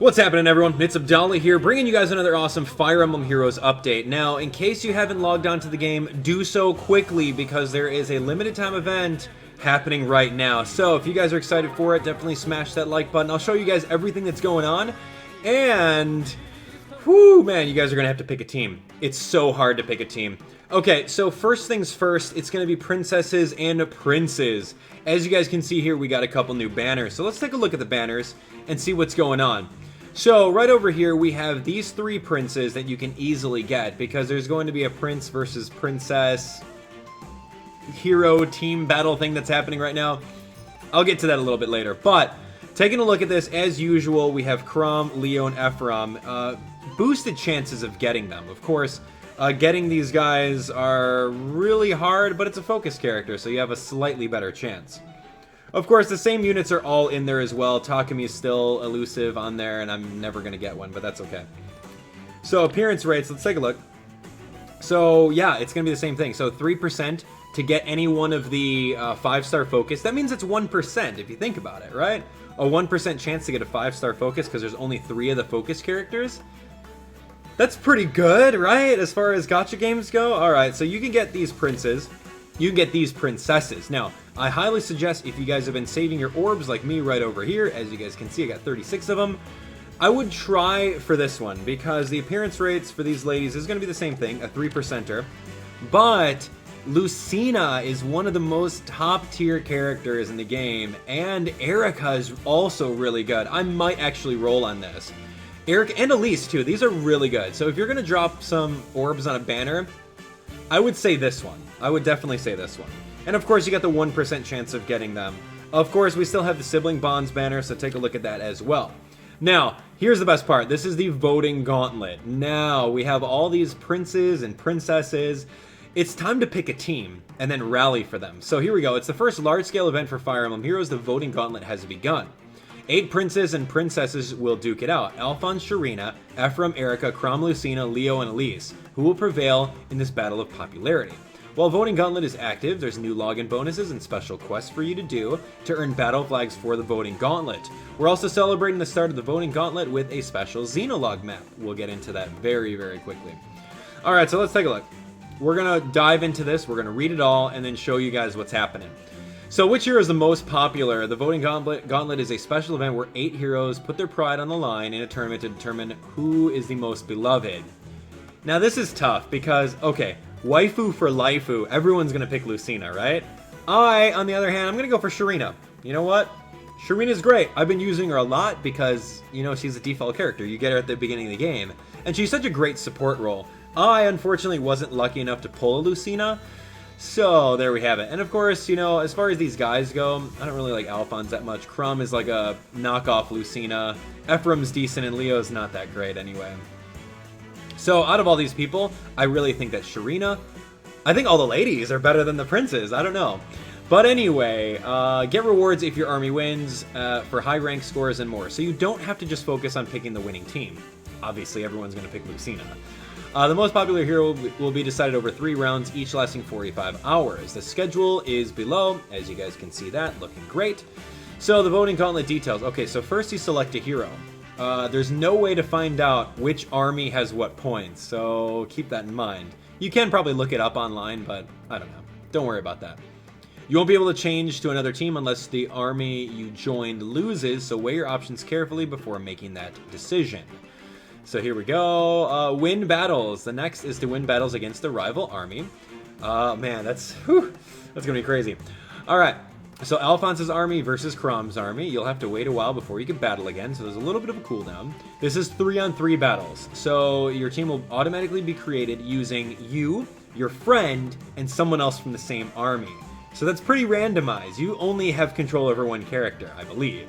What's happening, everyone? It's Abdallah here, bringing you guys another awesome Fire Emblem Heroes update. Now, in case you haven't logged on to the game, do so quickly because there is a limited time event happening right now. So, if you guys are excited for it, definitely smash that like button. I'll show you guys everything that's going on, and whoo, man, you guys are gonna have to pick a team. It's so hard to pick a team. Okay, so first things first, it's gonna be princesses and princes. As you guys can see here, we got a couple new banners. So let's take a look at the banners and see what's going on. So right over here, we have these three princes that you can easily get because there's going to be a prince versus princess hero team battle thing that's happening right now. I'll get to that a little bit later, but taking a look at this, as usual, we have Chrom, Leo, and Ephraim. Boosted chances of getting them. Of course, getting these guys are really hard, but it's a focus character, so you have a slightly better chance. Of course, the same units are all in there as well. Takumi is still elusive on there, and I'm never going to get one, but that's okay. So, appearance rates, let's take a look. So, yeah, it's going to be the same thing. So, 3% to get any one of the 5-star focus. That means it's 1% if you think about it, right? A 1% chance to get a 5-star focus because there's only 3 of the focus characters. That's pretty good, right? As far as gacha games go. Alright, so you can get these princes. You can get these princesses. Now, I highly suggest if you guys have been saving your orbs like me right over here, as you guys can see, I got 36 of them. I would try for this one because the appearance rates for these ladies is going to be the same thing, a 3%er. But Lucina is one of the most top tier characters in the game, and Erica is also really good. I might actually roll on this. Eric and Elise too, these are really good. So if you're going to drop some orbs on a banner, I would say this one. I would definitely say this one. And of course, you got the 1% chance of getting them. Of course, we still have the Sibling Bonds banner, so take a look at that as well. Now, here's the best part. This is the voting gauntlet. Now, we have all these princes and princesses. It's time to pick a team and then rally for them. So here we go. It's the first large-scale event for Fire Emblem Heroes. The voting gauntlet has begun. 8 princes and princesses will duke it out. Alphonse, Sharina, Ephraim, Erica, Chrom, Lucina, Leo, and Elise, who will prevail in this battle of popularity. While Voting Gauntlet is active, there's new login bonuses and special quests for you to do to earn battle flags for the Voting Gauntlet. We're also celebrating the start of the Voting Gauntlet with a special Xenolog map. We'll get into that very, very quickly. Alright, so let's take a look. We're going to dive into this, we're going to read it all, and then show you guys what's happening. So which hero is the most popular? The Voting Gauntlet is a special event where 8 heroes put their pride on the line in a tournament to determine who is the most beloved. Now this is tough because, okay, waifu for laifu, everyone's going to pick Lucina, right? I, on the other hand, I'm going to go for Sharina. You know what? Sharina's great. I've been using her a lot because, you know, she's a default character. You get her at the beginning of the game. And she's such a great support role. I, unfortunately, wasn't lucky enough to pull a Lucina. So, there we have it. And of course, you know, as far as these guys go, I don't really like Alphonse that much. Chrom is like a knockoff Lucina. Ephraim's decent and Leo's not that great anyway. So, out of all these people, I really think that Sharina, I think all the ladies are better than the princes. I don't know. But anyway, get rewards if your army wins for high rank scores and more. So you don't have to just focus on picking the winning team. Obviously, everyone's going to pick Lucina. The most popular hero will be decided over 3 rounds, each lasting 45 hours. The schedule is below, as you guys can see that, looking great. So the voting gauntlet details. Okay, so first you select a hero. There's no way to find out which army has what points, so keep that in mind. You can probably look it up online, but I don't know. Don't worry about that. You won't be able to change to another team unless the army you joined loses, so weigh your options carefully before making that decision. So here we go. Win battles. The next is to win battles against the rival army. Man, that's going to be crazy. All right. So Alphonse's army versus Chrom's army. You'll have to wait a while before you can battle again, so there's a little bit of a cooldown. This is 3-on-3 battles. So your team will automatically be created using you, your friend, and someone else from the same army. So that's pretty randomized. You only have control over one character, I believe.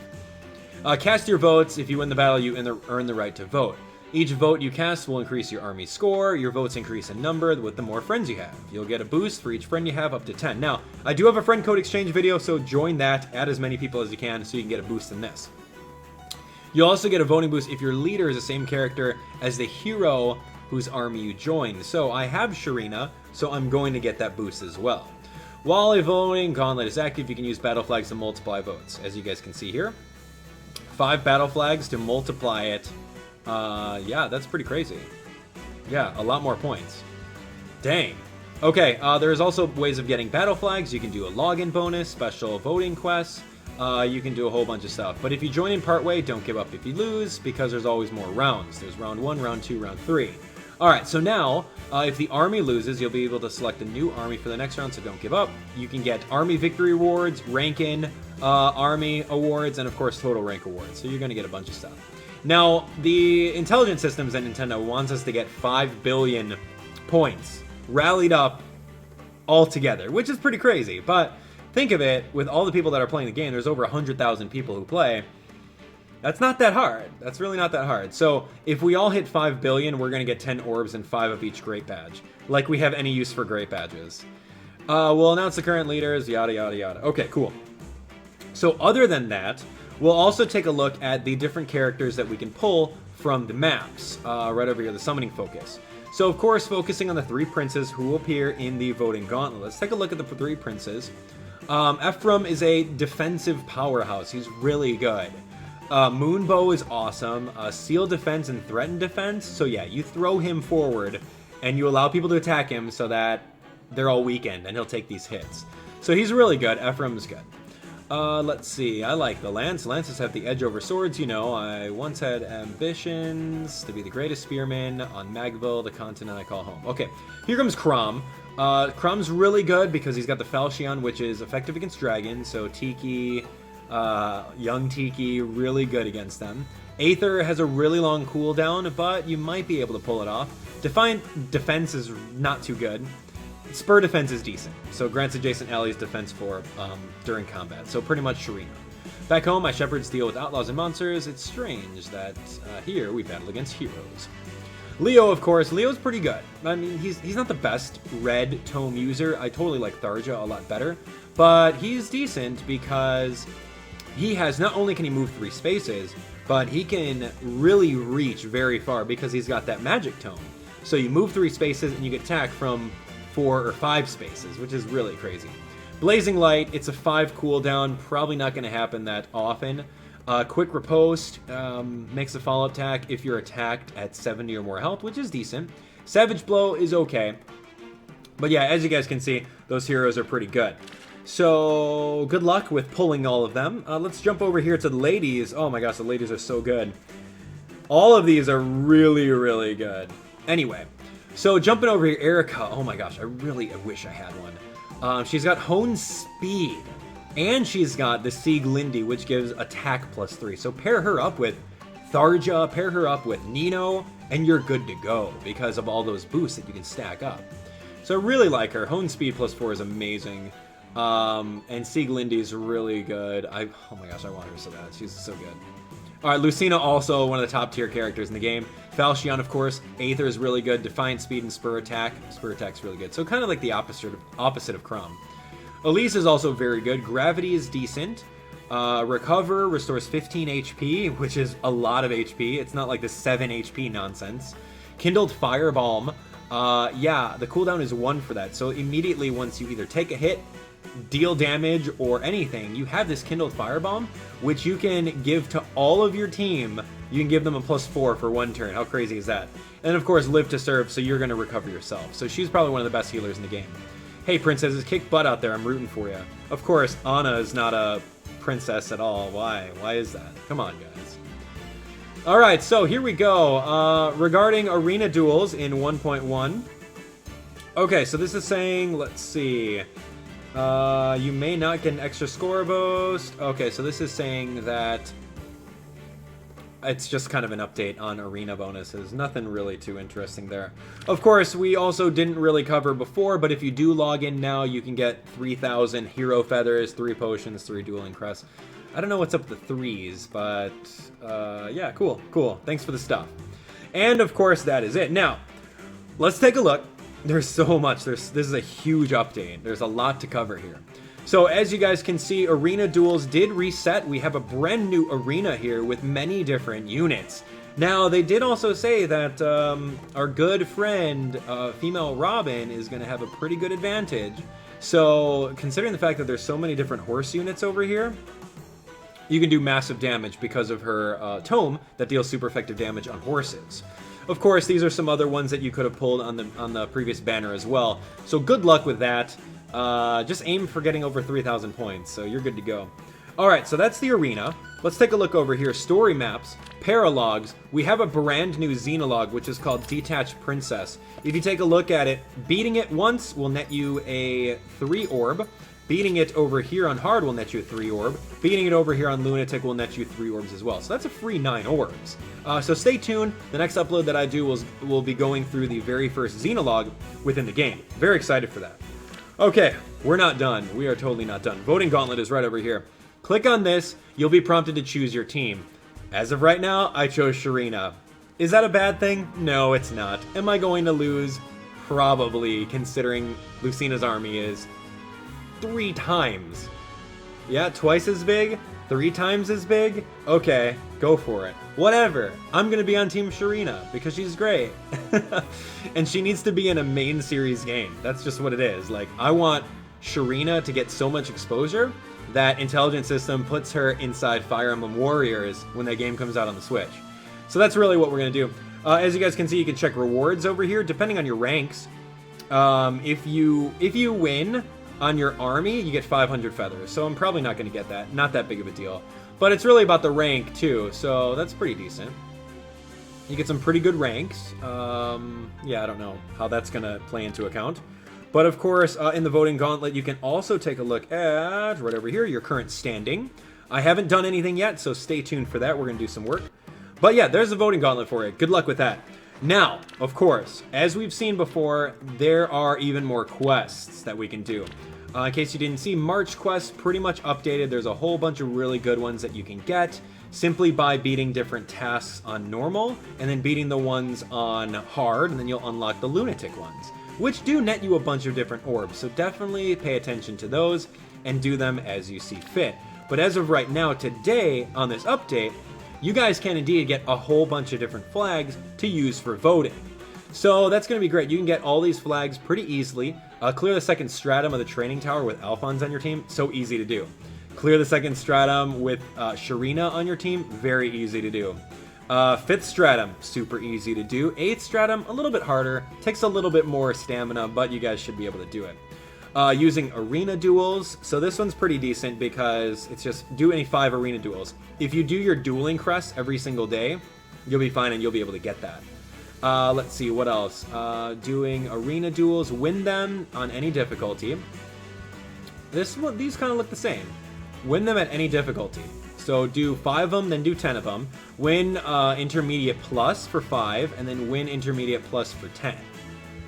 Cast your votes. If you win the battle, you earn the right to vote. Each vote you cast will increase your army score. Your votes increase in number with the more friends you have. You'll get a boost for each friend you have up to 10. Now, I do have a friend code exchange video, so join that. Add as many people as you can so you can get a boost in this. You'll also get a voting boost if your leader is the same character as the hero whose army you joined. So I have Sharina, so I'm going to get that boost as well. While a voting gauntlet is active, you can use battle flags to multiply votes, as you guys can see here. 5 battle flags to multiply it. Yeah, that's pretty crazy. Yeah, a lot more points. Dang. Okay, there's also ways of getting battle flags. You can do a login bonus, special voting quests. You can do a whole bunch of stuff. But if you join in partway, don't give up if you lose, because there's always more rounds. There's round 1, round 2, round 3. Alright, so now, if the army loses, you'll be able to select a new army for the next round, so don't give up. You can get army victory awards, rank-in army awards, and of course total rank awards. So you're going to get a bunch of stuff. Now, the intelligence systems at Nintendo wants us to get 5 billion points rallied up all together, which is pretty crazy. But think of it, with all the people that are playing the game, there's over 100,000 people who play. That's not that hard. That's really not that hard. So if we all hit 5 billion, we're going to get 10 orbs and 5 of each great badge. Like we have any use for great badges. We'll announce the current leaders, yada, yada, yada. Okay, cool. So other than that, we'll also take a look at the different characters that we can pull from the maps. Right over here, the summoning focus. So of course, focusing on the 3 princes who appear in the voting gauntlet. Let's take a look at the 3 princes. Ephraim is a defensive powerhouse. He's really good. Moonbow is awesome. Seal defense and threaten defense. So yeah, you throw him forward and you allow people to attack him so that they're all weakened and he'll take these hits. So he's really good. Ephraim's good. Let's see. I like the lance. Lances have the edge over swords. You know, I once had ambitions to be the greatest spearman on Magville, the continent I call home. Okay, here comes Chrom. Chrom's really good because he's got the Falchion, which is effective against dragons. So Tiki, young Tiki, really good against them. Aether has a really long cooldown, but you might be able to pull it off. Defiant defense is not too good. Spur defense is decent, so grants adjacent allies defense 4 during combat, so pretty much Sharina. Back home, my shepherds deal with outlaws and monsters. It's strange that here we battle against heroes. Leo, of course, Leo's pretty good. I mean, he's not the best red tome user. I totally like Tharja a lot better, but he's decent because he has, not only can he move 3 spaces, but he can really reach very far because he's got that magic tome. So you move 3 spaces and you get attack from 4 or 5 spaces, which is really crazy. Blazing Light, it's a 5 cooldown, probably not going to happen that often. Quick Riposte makes a follow-up attack if you're attacked at 70 or more health, which is decent. Savage Blow is okay. But yeah, as you guys can see, those heroes are pretty good. So, good luck with pulling all of them. Let's jump over here to the ladies. Oh my gosh, the ladies are so good. All of these are really, really good. Anyway. So jumping over here, Erica, oh my gosh, I wish I had one. She's got Hone Speed, and she's got the Sieglinde, which gives attack +3. So pair her up with Tharja, pair her up with Nino, and you're good to go because of all those boosts that you can stack up. So I really like her. Hone Speed +4 is amazing. And Sieglinde's really good. Oh my gosh, I want her so bad. She's so good. Alright, Lucina also one of the top tier characters in the game. Falchion, of course. Aether is really good. Defiant Speed and Spur Attack. Spur Attack's really good. So kind of like the opposite of Chrom. Elise is also very good. Gravity is decent. Recover restores 15 HP, which is a lot of HP. It's not like the 7 HP nonsense. Kindled Firebalm. Yeah, the cooldown is 1 for that. So immediately once you either take a hit, deal damage, or anything, you have this Kindled Firebomb, which you can give to all of your team. You can give them a +4 for 1 turn. How crazy is that? And of course, Live to Serve, so you're going to recover yourself. So she's probably one of the best healers in the game. Hey, princesses, kick butt out there. I'm rooting for you. Of course, Anna is not a princess at all. Why? Why is that? Come on, guys. Alright, so here we go. Regarding arena duels in 1.1. Okay, so this is saying, let's see. You may not get an extra score boost. Okay, so this is saying that it's just kind of an update on arena bonuses. Nothing really too interesting there. Of course, we also didn't really cover before, but if you do log in now, you can get 3,000 hero feathers, 3 potions, 3 dueling crests. I don't know what's up with the 3s, but yeah, cool, cool. Thanks for the stuff. And of course, that is it. Now, let's take a look. There's so much. This is a huge update. There's a lot to cover here. So as you guys can see, Arena Duels did reset. We have a brand new arena here with many different units. Now, they did also say that our good friend, female Robin, is going to have a pretty good advantage. So considering the fact that there's so many different horse units over here, you can do massive damage because of her tome that deals super effective damage on horses. Of course, these are some other ones that you could have pulled on the previous banner as well. So good luck with that. Just aim for getting over 3,000 points, so you're good to go. Alright, so that's the arena. Let's take a look over here. Story maps, paralogs. We have a brand new xenologue, which is called Detached Princess. If you take a look at it, beating it once will net you a 3 orb. Beating it over here on hard will net you a 3 orb. Beating it over here on lunatic will net you 3 orbs as well. So that's a free 9 orbs. So stay tuned. The next upload that I do will be going through the very first xenologue within the game. Very excited for that. Okay, we're not done. We are totally not done. Voting Gauntlet is right over here. Click on this. You'll be prompted to choose your team. As of right now, I chose Sharina. Is that a bad thing? No, it's not. Am I going to lose? Probably, considering Lucina's army is 3 times. Yeah, twice as big? 3 times as big? Okay, go for it. Whatever. I'm gonna be on Team Sharina because she's great. And she needs to be in a main series game. That's just what it is. Like, I want Sharina to get so much exposure that Intelligent System puts her inside Fire Emblem Warriors when that game comes out on the Switch. So that's really what we're gonna do. As you guys can see, you can check rewards over here, depending on your ranks. If you win on your army, you get 500 feathers, so I'm probably not going to get that. Not that big of a deal. But it's really about the rank, too, so that's pretty decent. You get some pretty good ranks. Yeah, I don't know how that's going to play into account. But, of course, in the Voting Gauntlet, you can also take a look at, right over here, your current standing. I haven't done anything yet, so stay tuned for that. We're going to do some work. But, yeah, there's the Voting Gauntlet for you. Good luck with that. Now, of course, as we've seen before, there are even more quests that we can do. In case you didn't see, March quests pretty much updated. There's a whole bunch of really good ones that you can get simply by beating different tasks on normal and then beating the ones on hard, and then you'll unlock the lunatic ones, which do net you a bunch of different orbs. So definitely pay attention to those and do them as you see fit. But as of right now, today, on this update, you guys can indeed get a whole bunch of different flags to use for voting. So that's going to be great. You can get all these flags pretty easily. Clear the second stratum of the training tower with Alphonse on your team. So easy to do. Clear the second stratum with Sharina on your team. Very easy to do. 5th stratum, super easy to do. 8th stratum, a little bit harder. Takes a little bit more stamina, but you guys should be able to do it. Using arena duels. So this one's pretty decent because it's just do any 5 arena duels. If you do your dueling crest every single day, you'll be fine and you'll be able to get that. Let's see, what else? Doing arena duels, win them on any difficulty. These kind of look the same. Win them at any difficulty. So do 5 of them, then do 10 of them. Win intermediate plus for 5, and then win intermediate plus for 10. So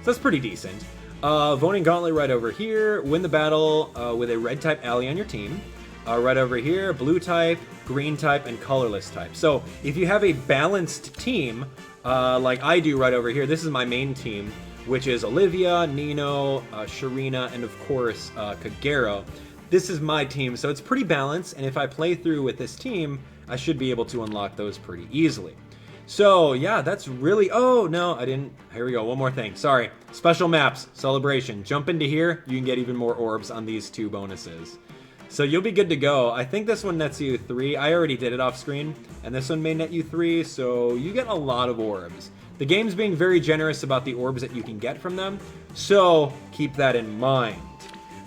that's pretty decent. Voting Gauntlet right over here. Win the battle with a red type ally on your team. Right over here, blue type, green type, and colorless type. So if you have a balanced team, like I do right over here, this is my main team, which is Olivia, Nino, Sharina, and of course Kagero. This is my team, so it's pretty balanced, and if I play through with this team, I should be able to unlock those pretty easily. So, yeah, that's really... Oh, no, I didn't... Here we go, one more thing. Sorry. Special maps, celebration. Jump into here, you can get even more orbs on these 2 bonuses. So you'll be good to go. I think this one nets you 3. I already did it off screen, and this one may net you 3, so you get a lot of orbs. The game's being very generous about the orbs that you can get from them, so keep that in mind.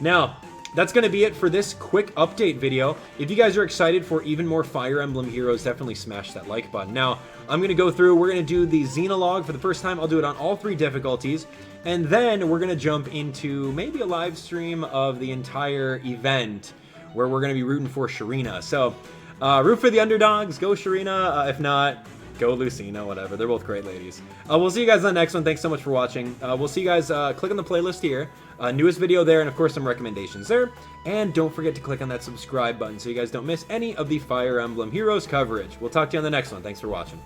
Now, that's going to be it for this quick update video. If you guys are excited for even more Fire Emblem Heroes, definitely smash that like button. Now, I'm going to go through, we're going to do the Xenologue for the first time. I'll do it on all 3 difficulties. And then we're going to jump into maybe a live stream of the entire event where we're going to be rooting for Sharina. So, root for the underdogs, go Sharina. If not, go Lucina, whatever. They're both great ladies. We'll see you guys on the next one. Thanks so much for watching. We'll see you guys, click on the playlist here. Newest video there, and of course some recommendations there. And don't forget to click on that subscribe button so you guys don't miss any of the Fire Emblem Heroes coverage. We'll talk to you on the next one. Thanks for watching.